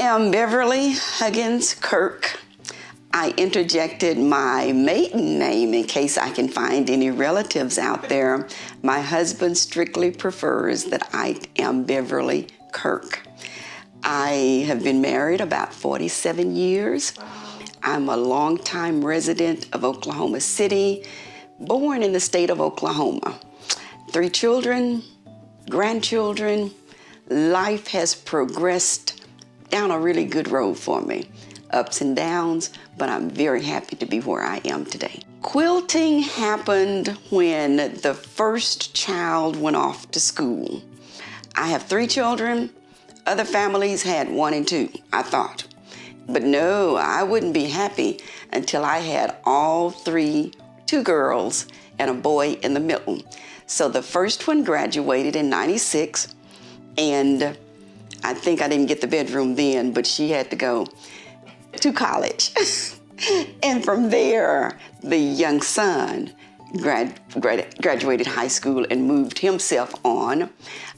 am Beverly Huggins Kirk. I interjected my maiden name in case I can find any relatives out there. My husband strictly prefers that I am Beverly Kirk. I have been married about 47 years. I'm a longtime resident of Oklahoma City, born in the state of Oklahoma. 3 children, grandchildren. Life has progressed down a really good road for me. Ups and downs, but I'm very happy to be where I am today. Quilting happened when the first child went off to school. I have 3 children. Other families had 1 and 2, I thought. But no, I wouldn't be happy until I had all 3, 2 girls and a boy in the middle. So the first one graduated in '96, and I think I didn't get the bedroom then, but she had to go to college. And from there, the young son graduated high school and moved himself on.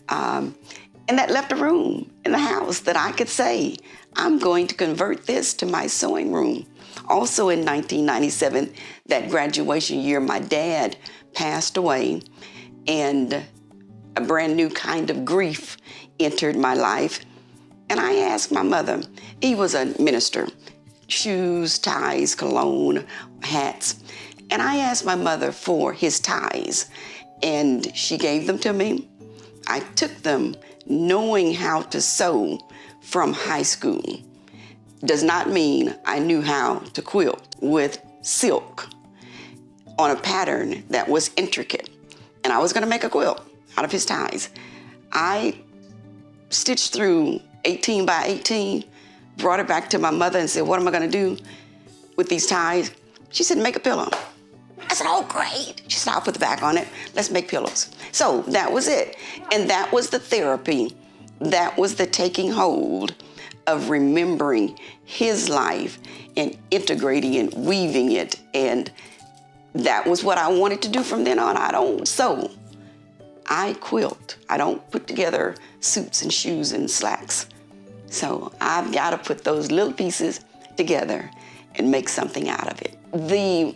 And that left a room in the house that I could say, I'm going to convert this to my sewing room. Also in 1997, that graduation year, my dad passed away, and a brand new kind of grief entered my life. And I asked my mother, he was a minister, shoes, ties, cologne, hats. And I asked my mother for his ties, and she gave them to me. I took them knowing how to sew from high school. Does not mean I knew how to quilt with silk on a pattern that was intricate. And I was gonna make a quilt out of his ties. I stitched through 18 by 18, brought it back to my mother and said, what am I gonna do with these ties? She said, make a pillow. I said, oh, great. She said, I'll put the back on it. Let's make pillows. So that was it. And that was the therapy. That was the taking hold of remembering his life and integrating and weaving it. And that was what I wanted to do from then on. I don't sew. I quilt. I don't put together suits and shoes and slacks. So I've got to put those little pieces together and make something out of it. The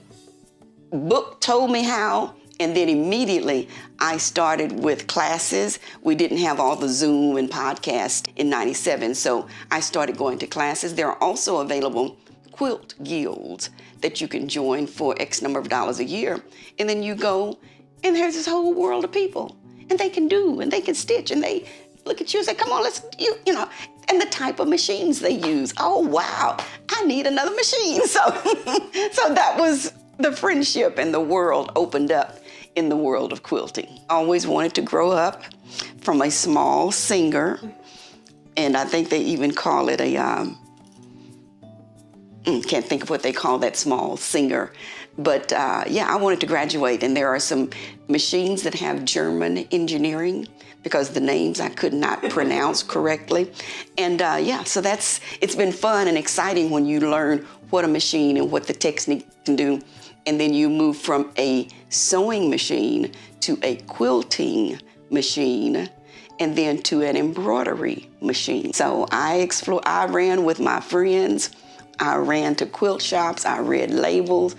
book told me how, and then immediately I started with classes. We didn't have all the Zoom and podcasts in '97, so I started going to classes. There are also available quilt guilds that you can join for X number of dollars a year. And then you go, and there's this whole world of people, and they can do, and they can stitch, and they look at you and say, come on, let's, you know, and the type of machines they use. Oh, wow, I need another machine. So, so that was the friendship, and the world opened up in the world of quilting. I always wanted to grow up from a small singer, and I think they even call it a, can't think of what they call that small singer. But yeah, I wanted to graduate, and there are some machines that have German engineering because the names I could not pronounce correctly. And yeah, so it's been fun and exciting when you learn what a machine and what the technique can do. And then you move from a sewing machine to a quilting machine, and then to an embroidery machine. So I ran with my friends. I ran to quilt shops. I read labels.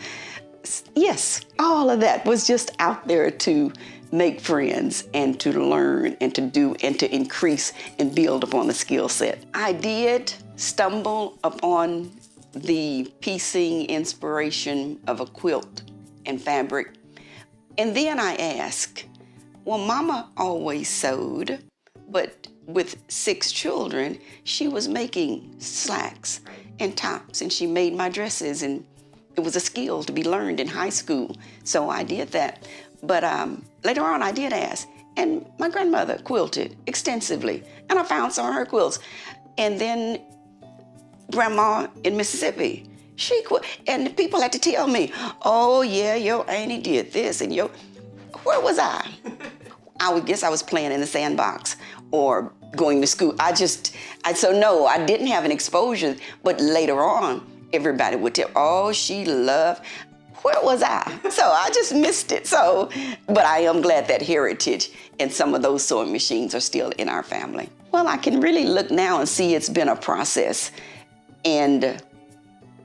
Yes, all of that was just out there to make friends and to learn and to do and to increase and build upon the skill set. I did stumble upon the piecing inspiration of a quilt and fabric. And then I asked, well, Mama always sewed, but with 6 children, she was making slacks and tops, and she made my dresses, and it was a skill to be learned in high school. So I did that. But later on, I did ask, and my grandmother quilted extensively, and I found some of her quilts. And then Grandma in Mississippi, she quit, and people had to tell me, oh yeah, your auntie did this, and where was I? I would guess I was playing in the sandbox or going to school. So no, I didn't have an exposure, but later on, everybody would tell, oh, she loved, where was I? So I just missed it. So, but I am glad that heritage and some of those sewing machines are still in our family. Well, I can really look now and see it's been a process. And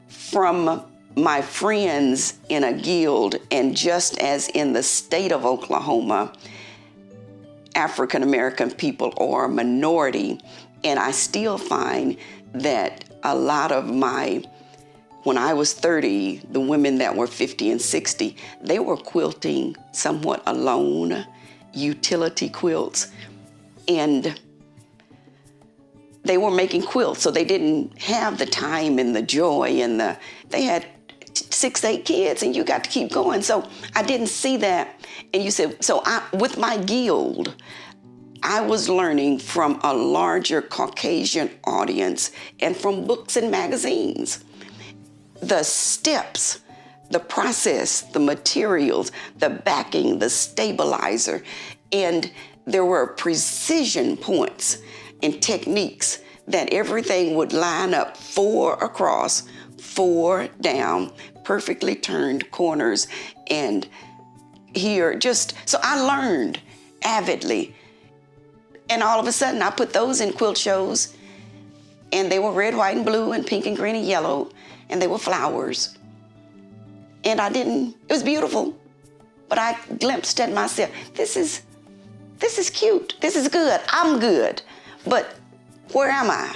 from my friends in a guild, and just as in the state of Oklahoma, African American people are a minority, and I still find that a lot of when I was 30, the women that were 50 and 60, they were quilting somewhat alone, utility quilts, and they were making quilts, so they didn't have the time and the joy and they had 6, 8 kids, and you got to keep going. So I didn't see that. And you said, with my guild, I was learning from a larger Caucasian audience and from books and magazines. The steps, the process, the materials, the backing, the stabilizer, and there were precision points and techniques that everything would line up 4 across, 4 down, perfectly turned corners, and here so I learned avidly. And all of a sudden I put those in quilt shows, and they were red, white, and blue, and pink and green and yellow, and they were flowers. And it was beautiful, but I glimpsed at myself, this is cute, this is good, I'm good, but where am I?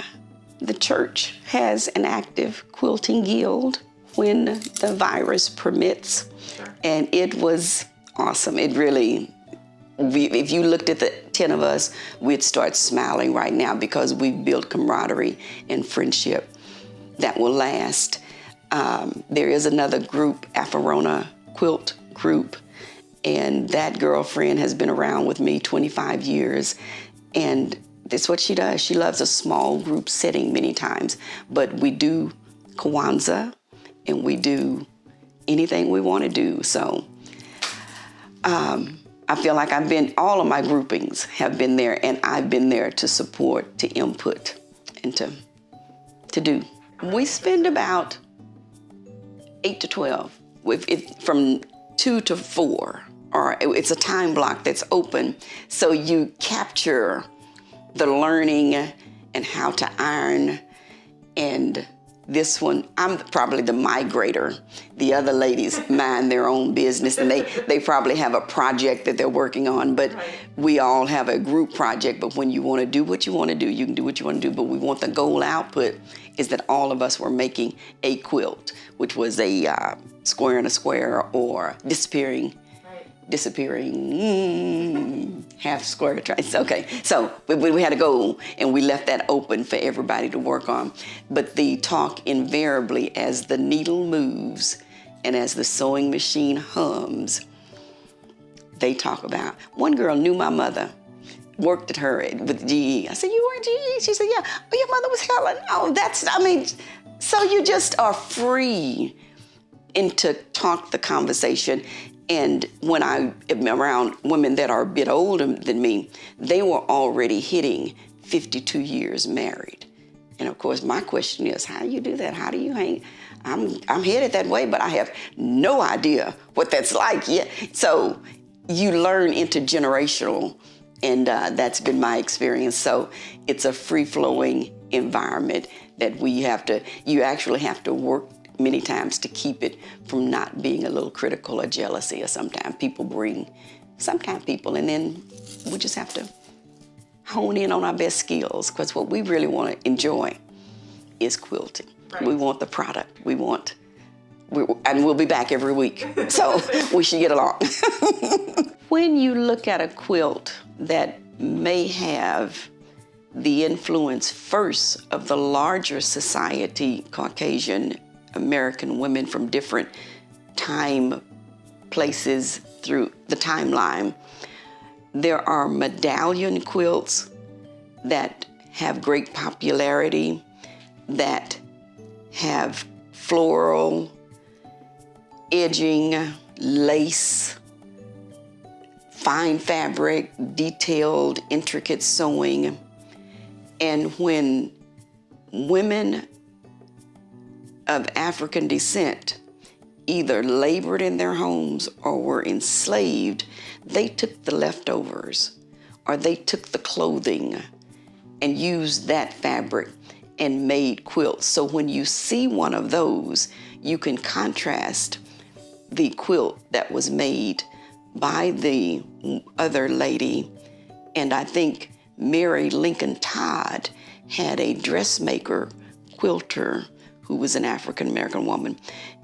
The church has an active quilting guild when the virus permits, and it was awesome. It really, if you looked at the 10 of us, we'd start smiling right now because we've built camaraderie and friendship that will last. There is another group, Afarona Quilt Group, and that girlfriend has been around with me 25 years, and that's what she does. She loves a small group setting many times, but we do Kwanzaa, and we do anything we want to do. So I feel like all of my groupings have been there, and I've been there to support, to input, and to do. We spend about 8 to 12, from 2 to 4, or it's a time block that's open, so you capture the learning and how to iron. And this one, I'm probably the migrator. The other ladies mind their own business, and they probably have a project that they're working on, but we all have a group project. But when you want to do what you want to do, you can do what you want to do. But we want the goal output is that all of us were making a quilt, which was a square and a square, or disappearing, half square trice. Okay, so we had a goal, and we left that open for everybody to work on. But the talk invariably, as the needle moves and as the sewing machine hums, they talk about, one girl knew my mother, worked at her with GE. I said, you were at GE? She said, yeah. Oh, your mother was Helen. Oh, so you just are free and to talk the conversation. And when I am around women that are a bit older than me, they were already hitting 52 years married. And of course, my question is, how do you do that? How do you hang? I'm headed that way, but I have no idea what that's like yet. So you learn intergenerational, and that's been my experience. So it's a free-flowing environment that you actually have to work many times to keep it from not being a little critical or jealousy, or sometimes people, and then we just have to hone in on our best skills, because what we really want to enjoy is quilting. Right. We want the product. And we'll be back every week, so we should get along. When you look at a quilt that may have the influence first of the larger society, Caucasian American women from different time, places through the timeline, there are medallion quilts that have great popularity, that have floral, edging, lace, fine fabric, detailed, intricate sewing. And when women of African descent either labored in their homes or were enslaved, they took the leftovers or they took the clothing and used that fabric and made quilts. So when you see one of those, you can contrast the quilt that was made by the other lady. And I think Mary Lincoln Todd had a dressmaker, quilter, who was an African-American woman.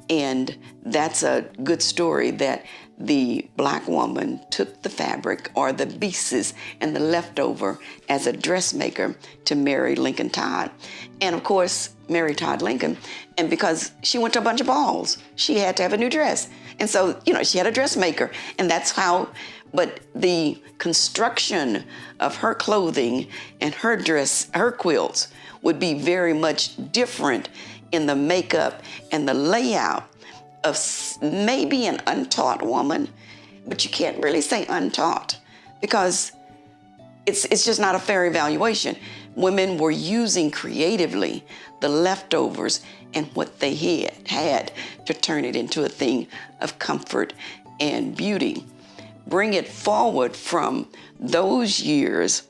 And that's a good story that the Black woman took the fabric or the pieces and the leftover as a dressmaker to Mary Lincoln Todd. And of course, Mary Todd Lincoln, and because she went to a bunch of balls, she had to have a new dress. And so, she had a dressmaker, and that's how, but the construction of her clothing and her dress, her quilts would be very much different in the makeup and the layout of maybe an untaught woman, but you can't really say untaught because it's just not a fair evaluation. Women were using creatively the leftovers and what they had to turn it into a thing of comfort and beauty. Bring it forward from those years,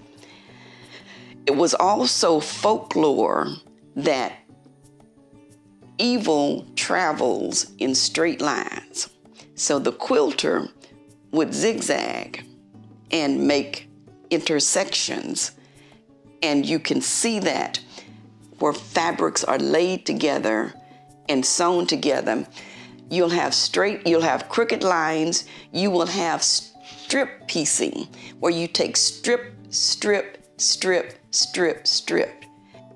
it was also folklore that evil travels in straight lines. So the quilter would zigzag and make intersections. And you can see that where fabrics are laid together and sewn together. You'll have crooked lines. You will have strip piecing, where you take strip, strip, strip, strip, strip.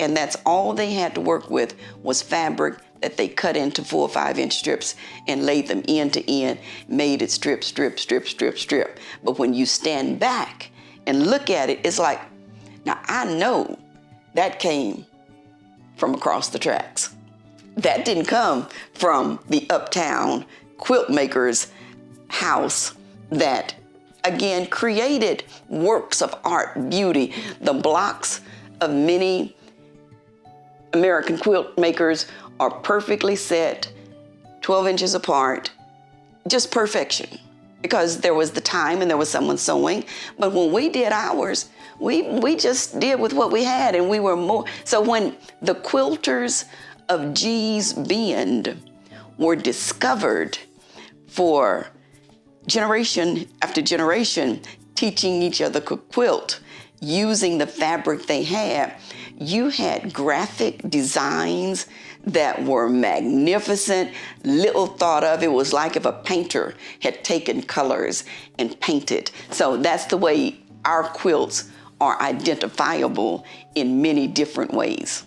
And that's all they had to work with was fabric that they cut into 4 or 5 inch strips and laid them end to end, made it strip, strip, strip, strip, strip. But when you stand back and look at it, it's like, now I know that came from across the tracks. That didn't come from the uptown quilt maker's house that, again, created works of art, beauty. The blocks of many American quilt makers are perfectly set, 12 inches apart, just perfection. Because there was the time and there was someone sewing. But when we did ours, we just did with what we had, and we were more. So when the quilters of G's Bend were discovered for generation after generation, teaching each other to quilt, using the fabric they had, you had graphic designs that were magnificent, little thought of. It was like if a painter had taken colors and painted. So that's the way our quilts are identifiable in many different ways.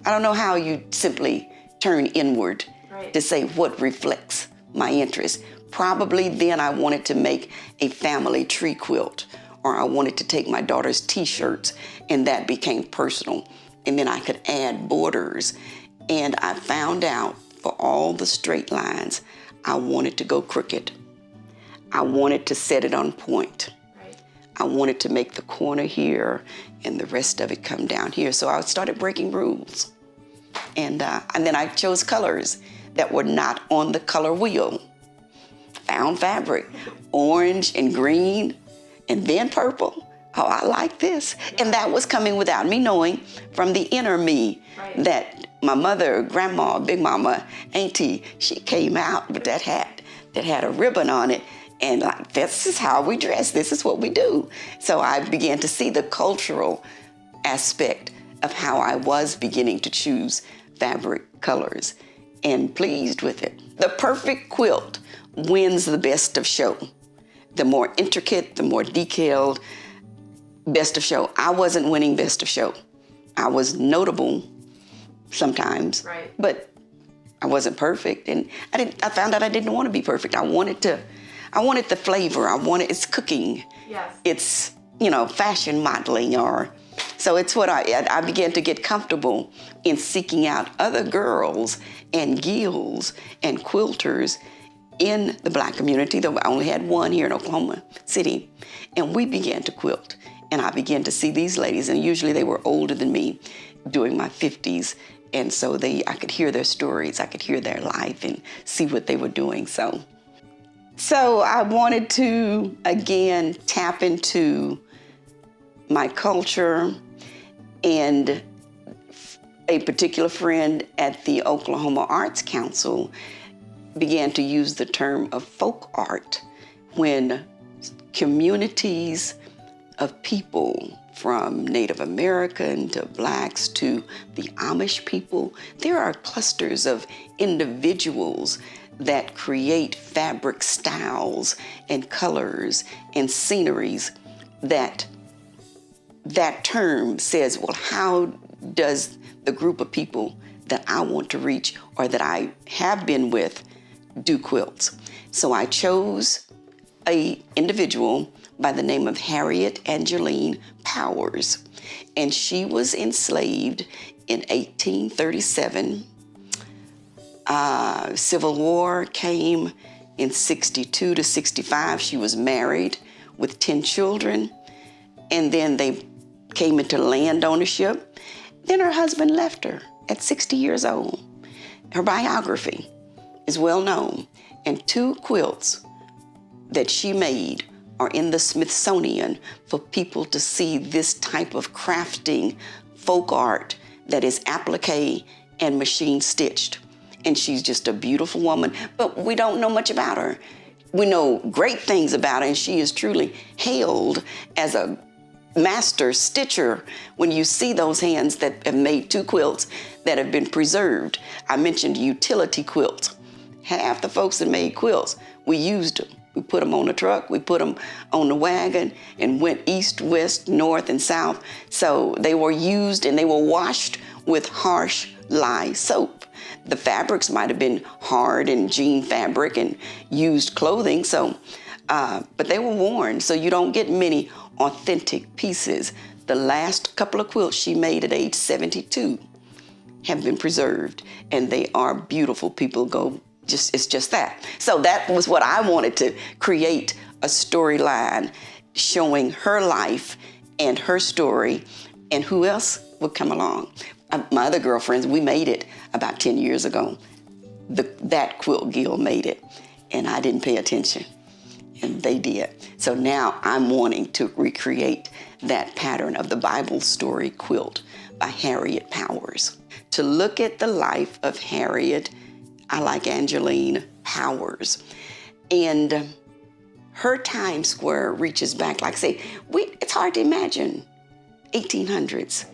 I don't know how you simply turn inward to say what reflects my interest. Probably then I wanted to make a family tree quilt, or I wanted to take my daughter's t-shirts, and that became personal. And then I could add borders. And I found out for all the straight lines, I wanted to go crooked. I wanted to set it on point. I wanted to make the corner here and the rest of it come down here. So I started breaking rules. And then I chose colors that were not on the color wheel. Found fabric, orange and green, and then purple. Oh, I like this. And that was coming without me knowing from the inner me that my mother, grandma, big mama, auntie, she came out with that hat that had a ribbon on it. And like, this is how we dress. This is what we do. So I began to see the cultural aspect of how I was beginning to choose fabric colors, and pleased with it. The perfect quilt wins the best of show. The more intricate, the more detailed, best of show. I wasn't winning best of show. I was notable sometimes, but I wasn't perfect. And I found out I didn't want to be perfect. I wanted the flavor. It's cooking. Yes. It's, fashion modeling, so it's what I began to get comfortable in seeking out other girls and guilds and quilters in the Black community. Though I only had one here in Oklahoma City. And we began to quilt. And I began to see these ladies, and usually they were older than me, doing my 50s And so I could hear their stories, I could hear their life and see what they were doing. So I wanted to, again, tap into my culture, and a particular friend at the Oklahoma Arts Council began to use the term of folk art when communities of people, from Native American to Blacks to the Amish people, there are clusters of individuals that create fabric styles and colors and sceneries that term says, well, how does the group of people that I want to reach or that I have been with do quilts? So I chose an individual by the name of Harriet Angeline Powers, and she was enslaved in 1837. Civil War came in 62 to 65. She was married with 10 children, and then they came into land ownership. Then her husband left her at 60 years old. Her biography is well known, and 2 quilts that she made are in the Smithsonian for people to see this type of crafting folk art that is applique and machine stitched. And she's just a beautiful woman, but we don't know much about her. We know great things about her, and she is truly hailed as a master stitcher when you see those hands that have made 2 quilts that have been preserved. I mentioned utility quilts. Half the folks that made quilts, we used them. We put them on the truck, we put them on the wagon, and went east, west, north, and south. So they were used and they were washed with harsh lye soap. The fabrics might have been hard and jean fabric and used clothing, but they were worn, so you don't get many authentic pieces. The last couple of quilts she made at age 72 have been preserved, and they are beautiful. People go, it's just that. So that was what I wanted to create, a storyline showing her life and her story, and who else would come along. My other girlfriends, we made it about 10 years ago. That quilt guild made it, and I didn't pay attention, and they did. So now I'm wanting to recreate that pattern of the Bible story quilt by Harriet Powers. To look at the life of Harriet, I like Angeline Powers. And her time square reaches back, like I say, it's hard to imagine 1800s,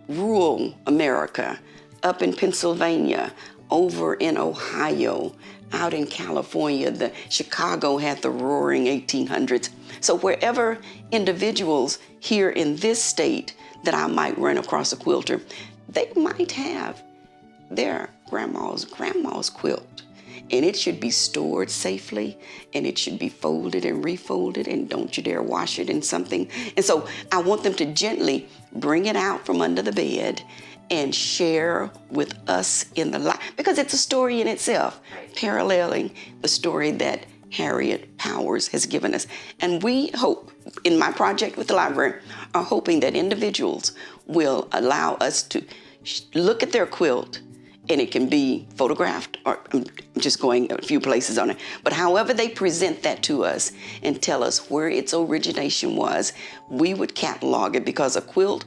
rural America, up in Pennsylvania, over in Ohio, out in California. Chicago had the roaring 1800s. So wherever individuals here in this state that I might run across a quilter, they might have their grandma's quilt. And it should be stored safely, and it should be folded and refolded, and don't you dare wash it in something. And so I want them to gently bring it out from under the bed and share with us in the life, because it's a story in itself, paralleling the story that Harriet Powers has given us. And we hope, in my project with the library, are hoping that individuals will allow us to look at their quilt, and it can be photographed, or I'm just going a few places on it, but however they present that to us and tell us where its origination was, we would catalog it, because a quilt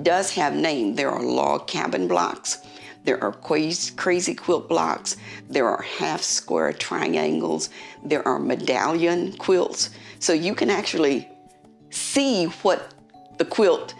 does have name. There are log cabin blocks, there are crazy quilt blocks, there are half square triangles, there are medallion quilts. So you can actually see what the quilt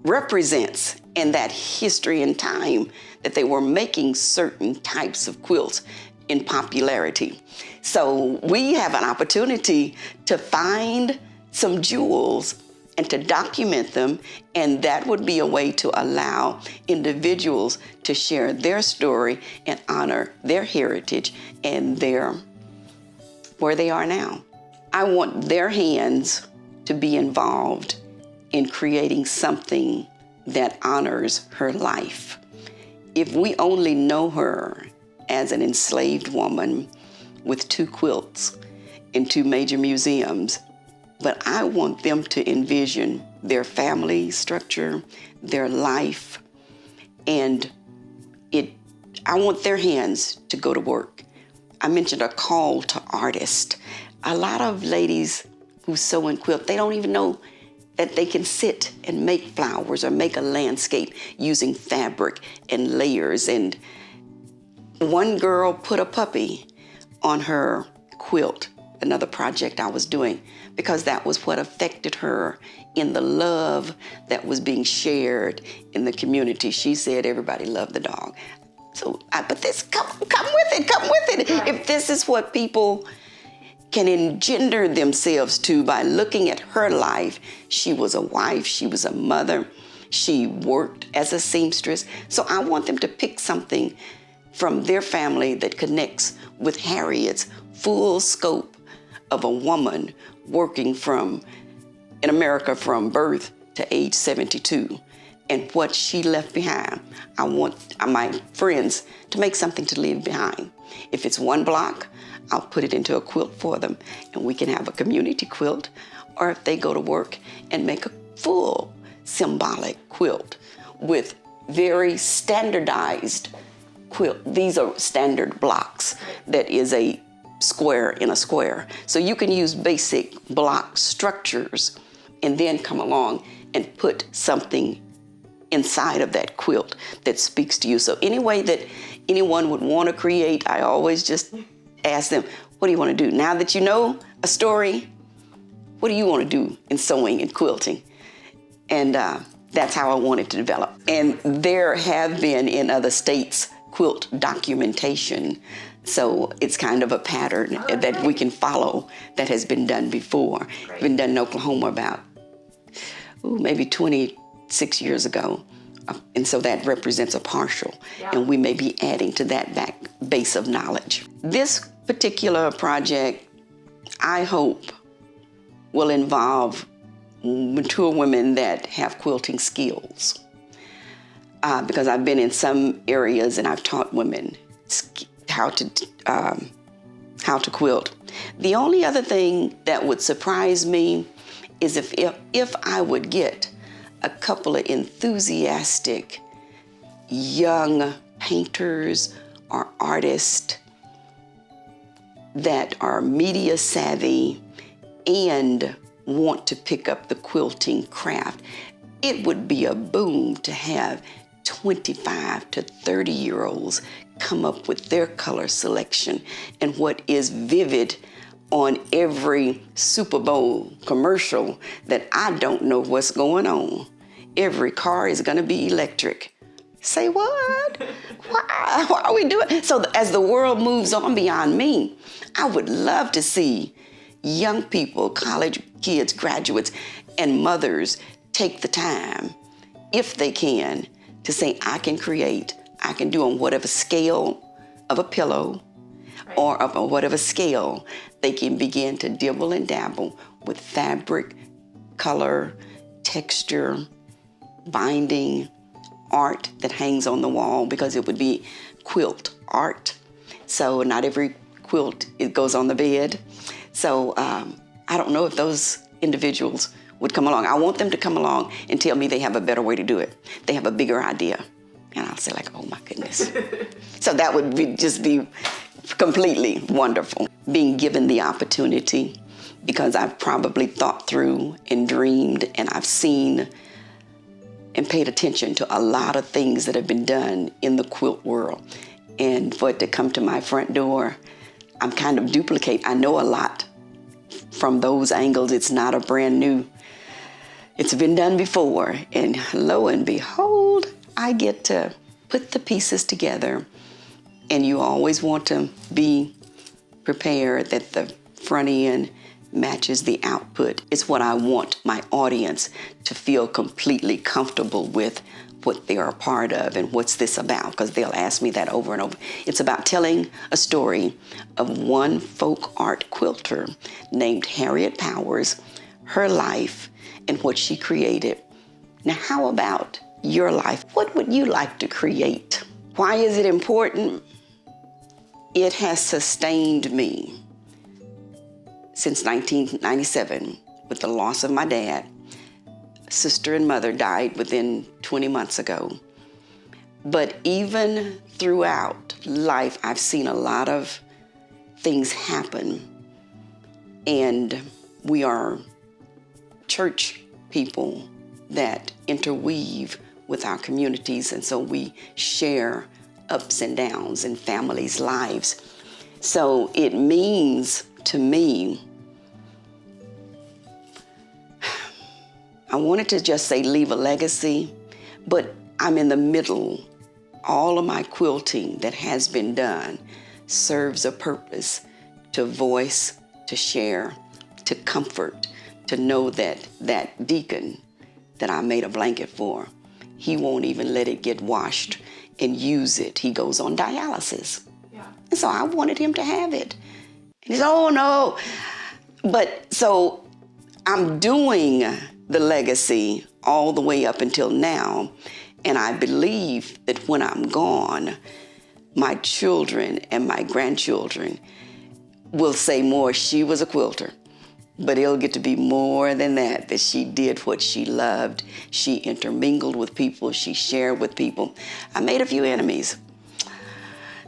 represents in that history and time that they were making certain types of quilts in popularity. So we have an opportunity to find some jewels and to document them, and that would be a way to allow individuals to share their story and honor their heritage and where they are now. I want their hands to be involved in creating something that honors her life. If we only know her as an enslaved woman with 2 quilts in 2 major museums, but I want them to envision their family structure, their life, And I want their hands to go to work. I mentioned a call to artists. A lot of ladies who sew and quilt, they don't even know that they can sit and make flowers or make a landscape using fabric and layers. And one girl put a puppy on her quilt, another project I was doing, because that was what affected her in the love that was being shared in the community. She said everybody loved the dog. So, but this, come with it. Right. If this is what people can engender themselves to by looking at her life, she was a wife, she was a mother, she worked as a seamstress. So I want them to pick something from their family that connects with Harriet's full scope of a woman working in America from birth to age 72. And what she left behind. I want my friends to make something to leave behind. If it's one block, I'll put it into a quilt for them, and we can have a community quilt. Or if they go to work and make a full symbolic quilt with very standardized quilt. These are standard blocks that is a square in a square. So you can use basic block structures and then come along and put something inside of that quilt that speaks to you. So any way that anyone would want to create, I always just ask them, what do you want to do? Now that you know a story, what do you want to do in sewing and quilting? And that's how I wanted to develop. And there have been in other states quilt documentation. So it's kind of a pattern that we can follow that has been done before. Great. Been done in Oklahoma about maybe 26 years ago. And so that represents a partial. Yeah. And we may be adding to that base of knowledge. This particular project, I hope, will involve mature women that have quilting skills. Because I've been in some areas and I've taught women how to quilt. The only other thing that would surprise me is if I would get a couple of enthusiastic young painters or artists that are media savvy and want to pick up the quilting craft. It would be a boom to have 25 to 30-year-olds come up with their color selection and what is vivid on every Super Bowl commercial that I don't know what's going on. Every car is gonna be electric. Say what? Why are we doing? So as the world moves on beyond me, I would love to see young people, college kids, graduates, and mothers take the time, if they can, to say, I can create, I can do on whatever scale of a pillow, or of whatever scale, they can begin to dibble and dabble with fabric, color, texture, binding, art that hangs on the wall, because it would be quilt art. So not every quilt, it goes on the bed. So I don't know if those individuals would come along. I want them to come along and tell me they have a better way to do it. They have a bigger idea. And I'll say like, oh my goodness. So that would just be completely wonderful. Being given the opportunity, because I've probably thought through and dreamed, and I've seen and paid attention to a lot of things that have been done in the quilt world. And for it to come to my front door, I'm kind of duplicate. I know a lot from those angles. It's not a brand new, it's been done before. And lo and behold, I get to put the pieces together. And you always want to be prepared that the front end matches the output. It's what I want my audience to feel completely comfortable with what they are a part of and what's this about, because they'll ask me that over and over. It's about telling a story of one folk art quilter named Harriet Powers, her life, and what she created. Now, how about your life? What would you like to create? Why is it important? It has sustained me since 1997 with the loss of my dad. Sister and mother died within 20 months ago. But even throughout life, I've seen a lot of things happen. And we are church people that interweave with our communities. And so we share ups and downs in families' lives. So it means to me, I wanted to just say leave a legacy, but I'm in the middle. All of my quilting that has been done serves a purpose to voice, to share, to comfort, to know that that deacon that I made a blanket for, he won't even let it get washed and use it. He goes on dialysis. Yeah. And so I wanted him to have it. And he said, oh no. But so I'm doing the legacy all the way up until now. And I believe that when I'm gone, my children and my grandchildren will say more, she was a quilter. But it'll get to be more than that, that she did what she loved. She intermingled with people. She shared with people. I made a few enemies.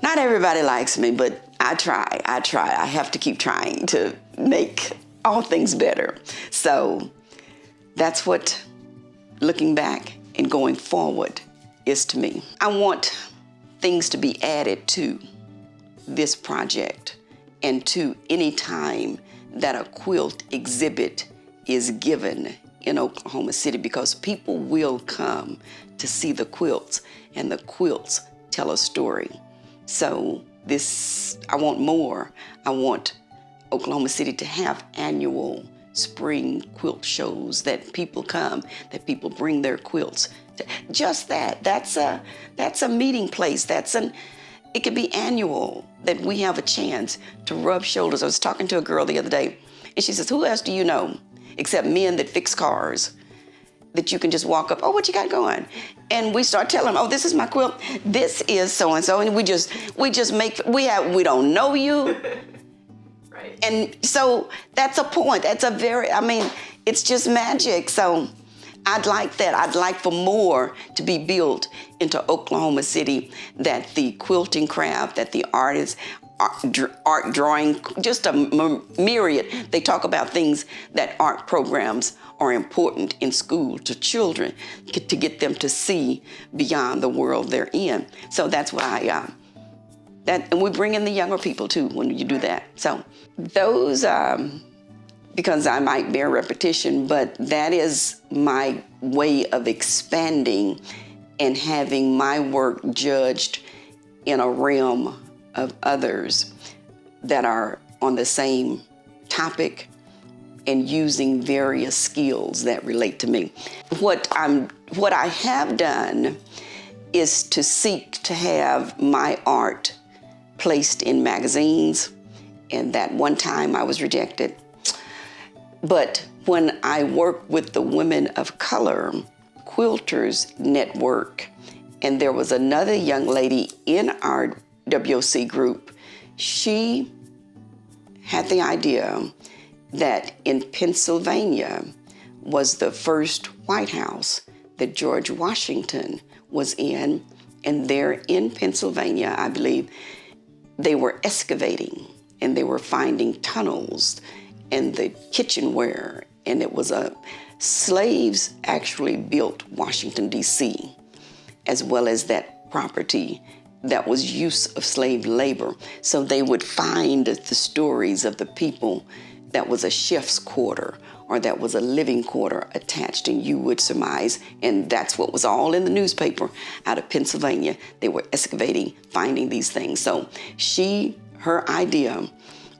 Not everybody likes me, but I try. I have to keep trying to make all things better. So that's what looking back and going forward is to me. I want things to be added to this project and to any time that a quilt exhibit is given in Oklahoma City, because people will come to see the quilts, and the quilts tell a story. So I want more. I want Oklahoma City to have annual spring quilt shows, that people come, that people bring their quilts. Just that. That's a meeting place. It could be annual, that we have a chance to rub shoulders. I was talking to a girl the other day, and she says, who else do you know, except men that fix cars, that you can just walk up, oh, what you got going? And we start telling them, oh, this is my quilt, this is so-and-so, and we we don't know you. Right. And so that's a point. That's it's just magic. So I'd like that. I'd like for more to be built into Oklahoma City, that the quilting craft, that the artists, art drawing, just a myriad. They talk about things that art programs are important in school to children, to get them to see beyond the world they're in. So that's why and we bring in the younger people too when you do that. So those, because I might bear repetition, but that is my way of expanding and having my work judged in a realm of others that are on the same topic and using various skills that relate to me. What I have done is to seek to have my art placed in magazines, and that one time I was rejected. But when I worked with the Women of Color Quilters Network, and there was another young lady in our WOC group, she had the idea that in Pennsylvania was the first White House that George Washington was in, and there in Pennsylvania, I believe, they were excavating and they were finding tunnels and the kitchenware, and it was slaves actually built Washington, D.C., as well as that property that was use of slave labor. So they would find the stories of the people that was a chef's quarter or that was a living quarter attached, and you would surmise, and that's what was all in the newspaper out of Pennsylvania. They were excavating, finding these things. So her idea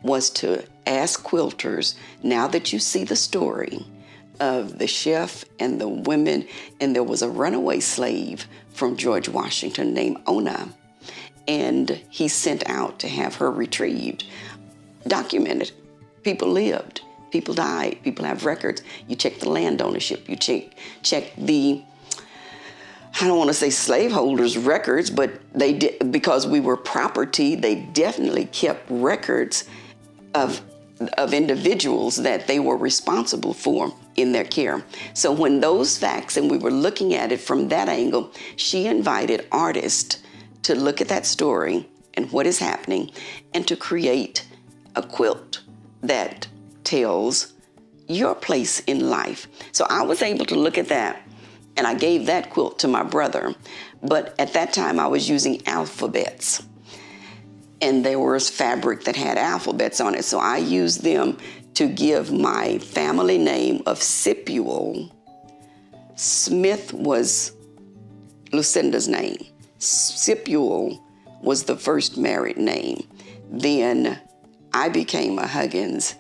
was to ask quilters, now that you see the story of the chef and the women, and there was a runaway slave from George Washington named Ona, and he sent out to have her retrieved, documented. People lived, people died, people have records. You check the land ownership, you check the, I don't want to say slaveholders' records, but they did, because we were property, they definitely kept records of of individuals that they were responsible for in their care. So when those facts, and we were looking at it from that angle, she invited artists to look at that story and what is happening and to create a quilt that tells your place in life. So I was able to look at that, and I gave that quilt to my brother. But at that time I was using alphabets, and there was fabric that had alphabets on it. So I used them to give my family name of Sipuel. Smith was Lucinda's name. Sipuel was the first married name. Then I became a Huggins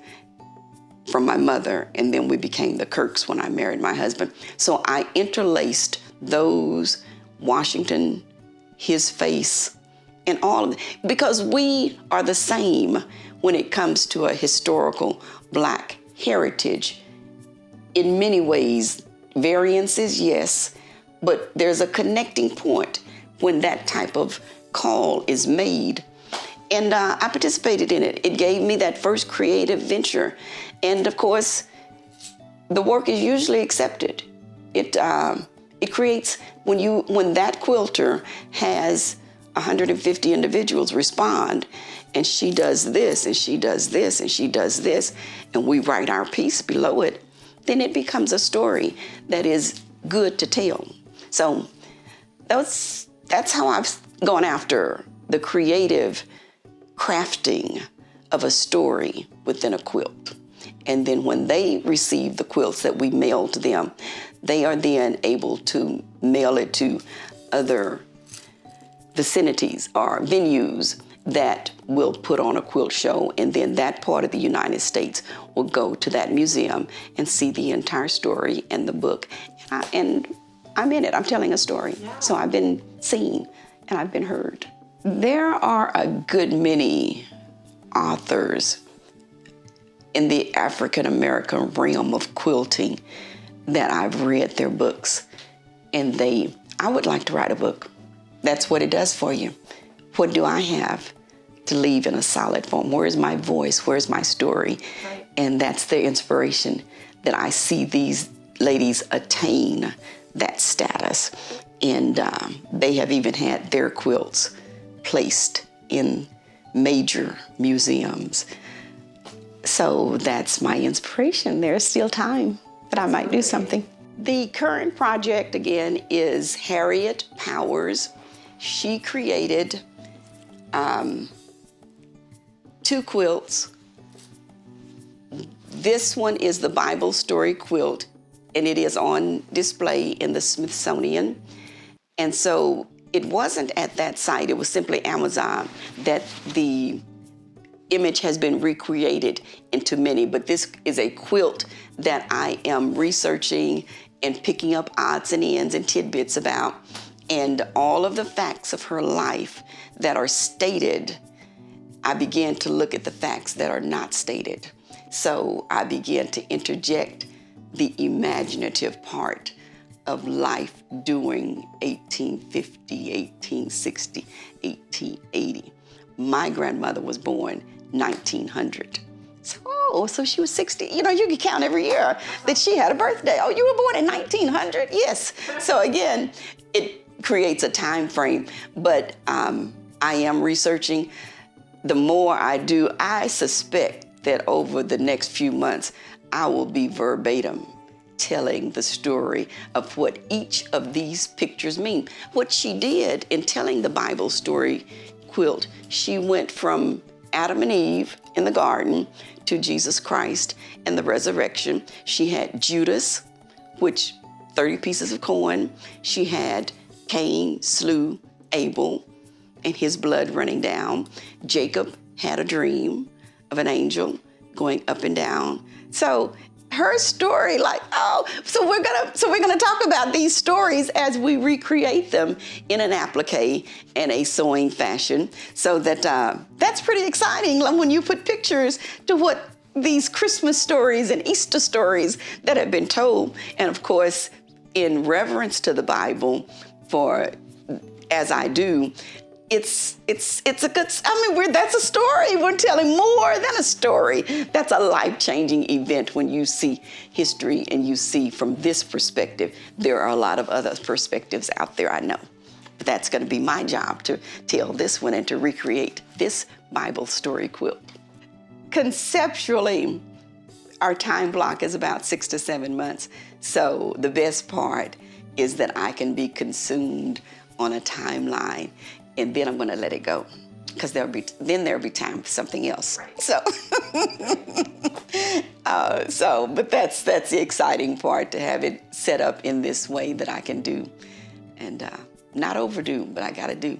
from my mother, and then we became the Kirks when I married my husband. So I interlaced those, Washington, his face, and all of it, because we are the same when it comes to a historical Black heritage. In many ways, variances, yes, but there's a connecting point when that type of call is made. And I participated in it. It gave me that first creative venture. And of course, the work is usually accepted. It creates, when that quilter has 150 individuals respond, and she does this, and she does this, and she does this, and we write our piece below it, then it becomes a story that is good to tell. So that's how I've gone after the creative crafting of a story within a quilt. And then when they receive the quilts that we mail to them, they are then able to mail it to other vicinities or venues that will put on a quilt show, and then that part of the United States will go to that museum and see the entire story and the book. And I'm in it. I'm telling a story. Yeah. So I've been seen and I've been heard. There are a good many authors in the African American realm of quilting that I've read their books, and I would like to write a book. That's what it does for you. What do I have to leave in a solid form? Where's my voice? Where's my story? Right. And that's the inspiration that I see these ladies attain that status. And they have even had their quilts placed in major museums. So that's my inspiration. There's still time that I might do something. The current project, again, is Harriet Powers. She created 2 quilts. This one is the Bible story quilt, and it is on display in the Smithsonian. And so it wasn't at that site, it was simply Amazon, that the image has been recreated into many, but this is a quilt that I am researching and picking up odds and ends and tidbits about, and all of the facts of her life that are stated, I began to look at the facts that are not stated. So I began to interject the imaginative part of life during 1850, 1860, 1880. My grandmother was born 1900. So she was 60. You know, you can count every year that she had a birthday. Oh, you were born in 1900? Yes. So again, it creates a time frame. But I am researching. The more I do, I suspect that over the next few months, I will be verbatim telling the story of what each of these pictures mean. What she did in telling the Bible story quilt, she went from Adam and Eve in the garden to Jesus Christ and the resurrection. She had Judas, which 30 pieces of corn. She had Cain slew Abel and his blood running down. Jacob had a dream of an angel going up and down. So her story, so we're gonna talk about these stories as we recreate them in an applique and a sewing fashion. So that's pretty exciting when you put pictures to what these Christmas stories and Easter stories that have been told, and of course, in reverence to the Bible, as I do, it's a good, I mean, that's a story. We're telling more than a story. That's a life-changing event when you see history and you see from this perspective. There are a lot of other perspectives out there, I know. But that's going to be my job, to tell this one and to recreate this Bible story quilt. Conceptually, our time block is about 6 to 7 months. So the best part is that I can be consumed on a timeline, and then I'm going to let it go, because there'll be time for something else. So, but that's the exciting part, to have it set up in this way that I can do, and not overdo, but I got to do.